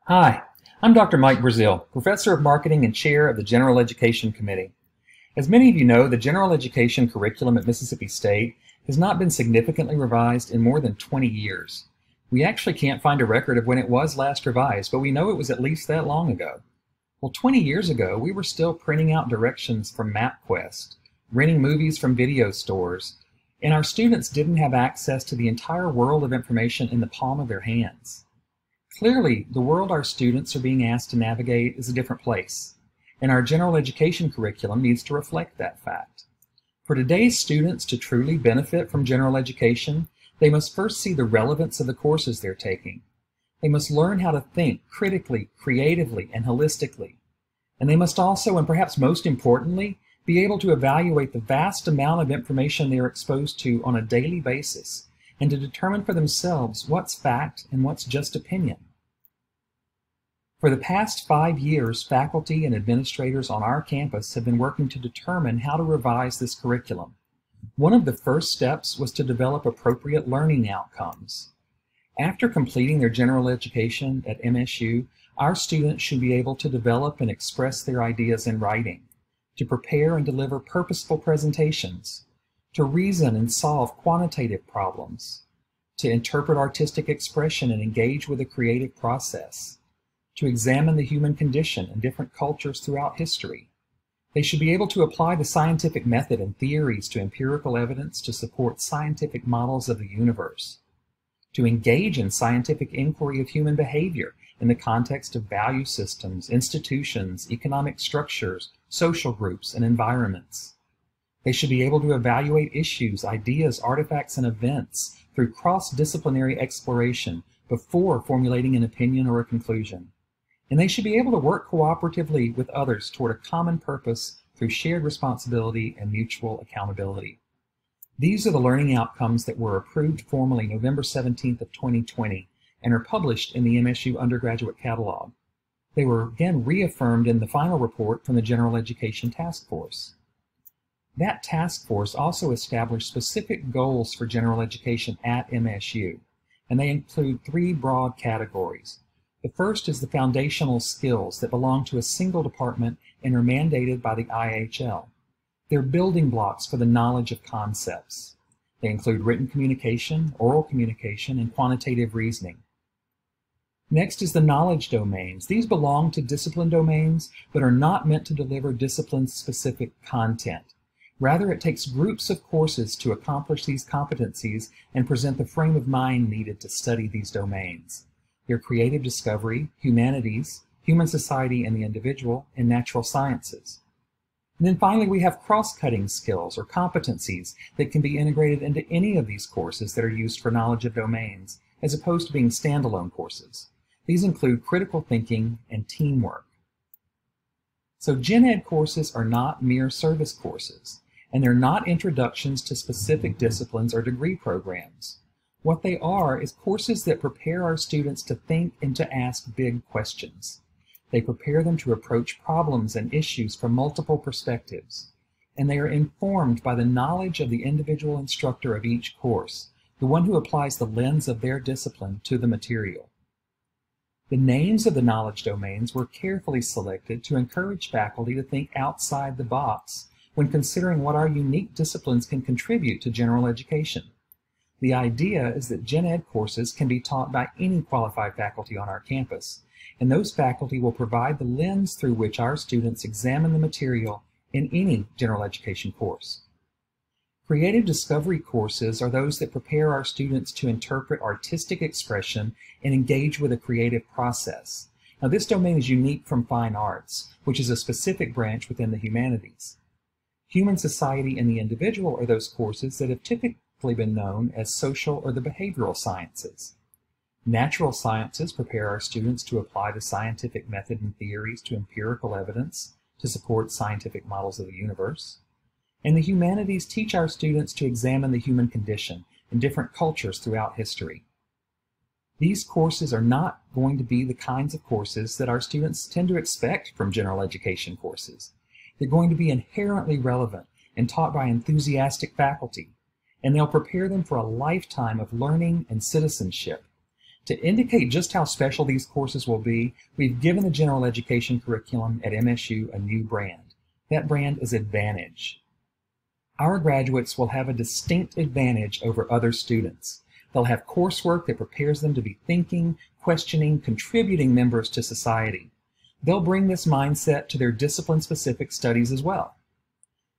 Hi, I'm Dr. Mike Brazil, Professor of Marketing and Chair of the General Education Committee. As many of you know, the General Education curriculum at Mississippi State has not been significantly revised in more than 20 years. We actually can't find a record of when it was last revised, but we know it was at least that long ago. Well, 20 years ago, we were still printing out directions from MapQuest, renting movies from video stores, and our students didn't have access to the entire world of information in the palm of their hands. Clearly, the world our students are being asked to navigate is a different place, and our general education curriculum needs to reflect that fact. For today's students to truly benefit from general education, they must first see the relevance of the courses they're taking. They must learn how to think critically, creatively, and holistically. And they must also, and perhaps most importantly, be able to evaluate the vast amount of information they are exposed to on a daily basis, and to determine for themselves what's fact and what's just opinion. For the past 5 years, faculty and administrators on our campus have been working to determine how to revise this curriculum. One of the first steps was to develop appropriate learning outcomes. After completing their general education at MSU, our students should be able to develop and express their ideas in writing, to prepare and deliver purposeful presentations, to reason and solve quantitative problems, to interpret artistic expression and engage with a creative process, to examine the human condition in different cultures throughout history. They should be able to apply the scientific method and theories to empirical evidence to support scientific models of the universe, to engage in scientific inquiry of human behavior in the context of value systems, institutions, economic structures, social groups, and environments. They should be able to evaluate issues, ideas, artifacts, and events through cross-disciplinary exploration before formulating an opinion or a conclusion. And they should be able to work cooperatively with others toward a common purpose through shared responsibility and mutual accountability. These are the learning outcomes that were approved formally November 17th of 2020 and are published in the MSU undergraduate catalog. They were again reaffirmed in the final report from the General Education Task Force. That task force also established specific goals for general education at MSU, and they include 3 broad categories. The first is the foundational skills that belong to a single department and are mandated by the IHL. They're building blocks for the knowledge of concepts. They include written communication, oral communication, and quantitative reasoning. Next is the knowledge domains. These belong to discipline domains, but are not meant to deliver discipline-specific content. Rather, it takes groups of courses to accomplish these competencies and present the frame of mind needed to study these domains. They're creative discovery, humanities, human society and the individual, and natural sciences. And then finally, we have cross-cutting skills or competencies that can be integrated into any of these courses that are used for knowledge of domains, as opposed to being standalone courses. These include critical thinking and teamwork. So GenEd courses are not mere service courses, and they're not introductions to specific disciplines or degree programs. What they are is courses that prepare our students to think and to ask big questions. They prepare them to approach problems and issues from multiple perspectives, and they are informed by the knowledge of the individual instructor of each course, the one who applies the lens of their discipline to the material. The names of the knowledge domains were carefully selected to encourage faculty to think outside the box when considering what our unique disciplines can contribute to general education. The idea is that GenEd courses can be taught by any qualified faculty on our campus, and those faculty will provide the lens through which our students examine the material in any general education course. Creative discovery courses are those that prepare our students to interpret artistic expression and engage with a creative process. Now, this domain is unique from fine arts, which is a specific branch within the humanities. Human society and the individual are those courses that have typically been known as social or the behavioral sciences. Natural sciences prepare our students to apply the scientific method and theories to empirical evidence to support scientific models of the universe. And the humanities teach our students to examine the human condition in different cultures throughout history. These courses are not going to be the kinds of courses that our students tend to expect from general education courses. They're going to be inherently relevant and taught by enthusiastic faculty, and they'll prepare them for a lifetime of learning and citizenship. To indicate just how special these courses will be, we've given the general education curriculum at MSU a new brand. That brand is Advantage. Our graduates will have a distinct advantage over other students. They'll have coursework that prepares them to be thinking, questioning, contributing members to society. They'll bring this mindset to their discipline-specific studies as well.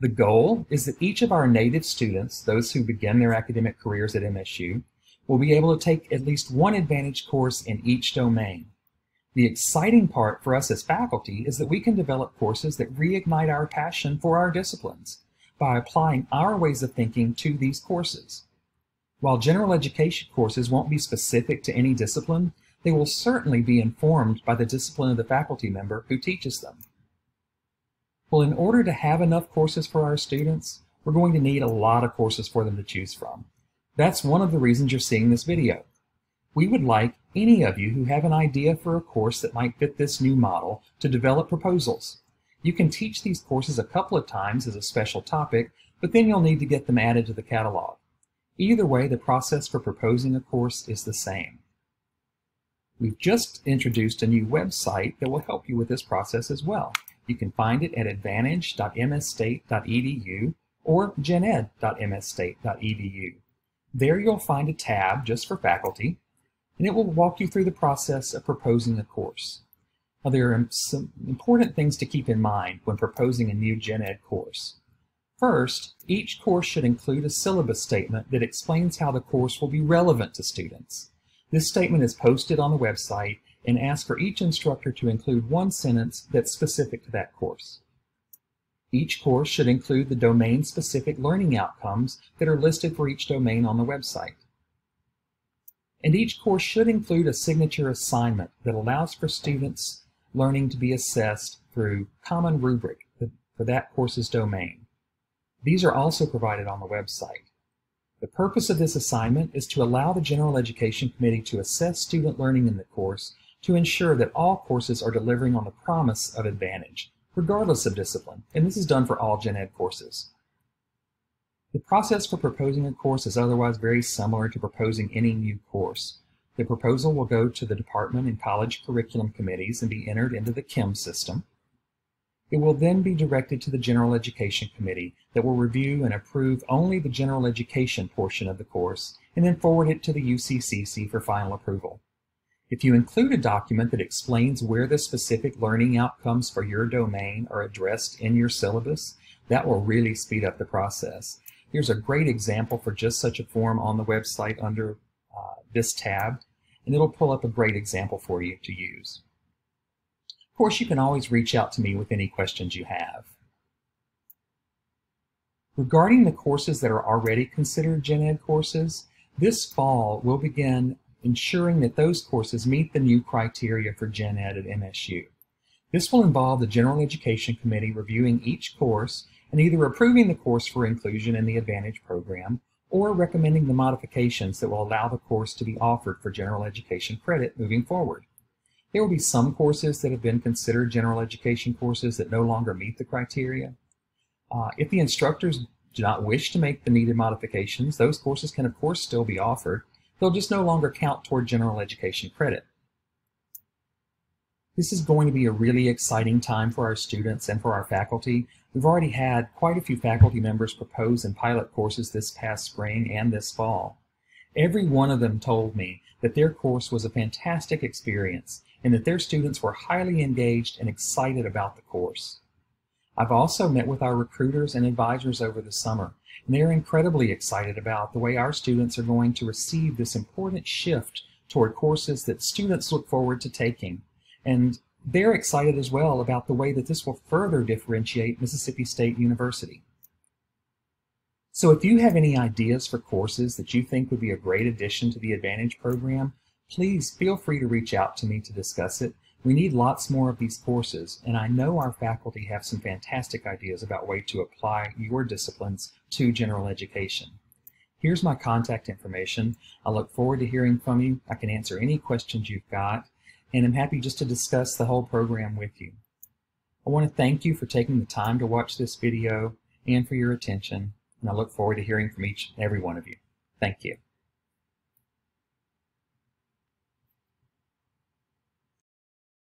The goal is that each of our native students, those who begin their academic careers at MSU, will be able to take at least one Advantage course in each domain. The exciting part for us as faculty is that we can develop courses that reignite our passion for our disciplines by applying our ways of thinking to these courses. While general education courses won't be specific to any discipline, they will certainly be informed by the discipline of the faculty member who teaches them. Well, in order to have enough courses for our students, we're going to need a lot of courses for them to choose from. That's one of the reasons you're seeing this video. We would like any of you who have an idea for a course that might fit this new model to develop proposals. You can teach these courses a couple of times as a special topic, but then you'll need to get them added to the catalog. Either way, the process for proposing a course is the same. We've just introduced a new website that will help you with this process as well. You can find it at advantage.msstate.edu or gened.msstate.edu. There you'll find a tab just for faculty, and it will walk you through the process of proposing a course. Now, there are some important things to keep in mind when proposing a new GenEd course. First, each course should include a syllabus statement that explains how the course will be relevant to students. This statement is posted on the website and asks for each instructor to include one sentence that's specific to that course. Each course should include the domain-specific learning outcomes that are listed for each domain on the website. And each course should include a signature assignment that allows for students' learning to be assessed through common rubric for that course's domain. These are also provided on the website. The purpose of this assignment is to allow the General Education Committee to assess student learning in the course to ensure that all courses are delivering on the promise of Advantage, regardless of discipline, and this is done for all GenEd courses. The process for proposing a course is otherwise very similar to proposing any new course. The proposal will go to the department and college curriculum committees and be entered into the KEM system. It will then be directed to the General Education Committee that will review and approve only the general education portion of the course and then forward it to the UCCC for final approval. If you include a document that explains where the specific learning outcomes for your domain are addressed in your syllabus, that will really speed up the process. Here's a great example for just such a form on the website under this tab, and it'll pull up a great example for you to use. Of course, you can always reach out to me with any questions you have. Regarding the courses that are already considered GenEd courses, this fall we'll begin ensuring that those courses meet the new criteria for GenEd at MSU. This will involve the General Education Committee reviewing each course and either approving the course for inclusion in the Advantage program or recommending the modifications that will allow the course to be offered for general education credit moving forward. There will be some courses that have been considered general education courses that no longer meet the criteria. If the instructors do not wish to make the needed modifications, those courses can of course still be offered. They'll just no longer count toward general education credit. This is going to be a really exciting time for our students and for our faculty. We've already had quite a few faculty members propose and pilot courses this past spring and this fall. Every one of them told me that their course was a fantastic experience and that their students were highly engaged and excited about the course. I've also met with our recruiters and advisors over the summer, and they're incredibly excited about the way our students are going to receive this important shift toward courses that students look forward to taking. And they're excited as well about the way that this will further differentiate Mississippi State University. So if you have any ideas for courses that you think would be a great addition to the Advantage program, please feel free to reach out to me to discuss it. We need lots more of these courses, and I know our faculty have some fantastic ideas about ways to apply your disciplines to general education. Here's my contact information. I look forward to hearing from you. I can answer any questions you've got, and I'm happy just to discuss the whole program with you. I want to thank you for taking the time to watch this video and for your attention, and I look forward to hearing from each and every one of you. Thank you.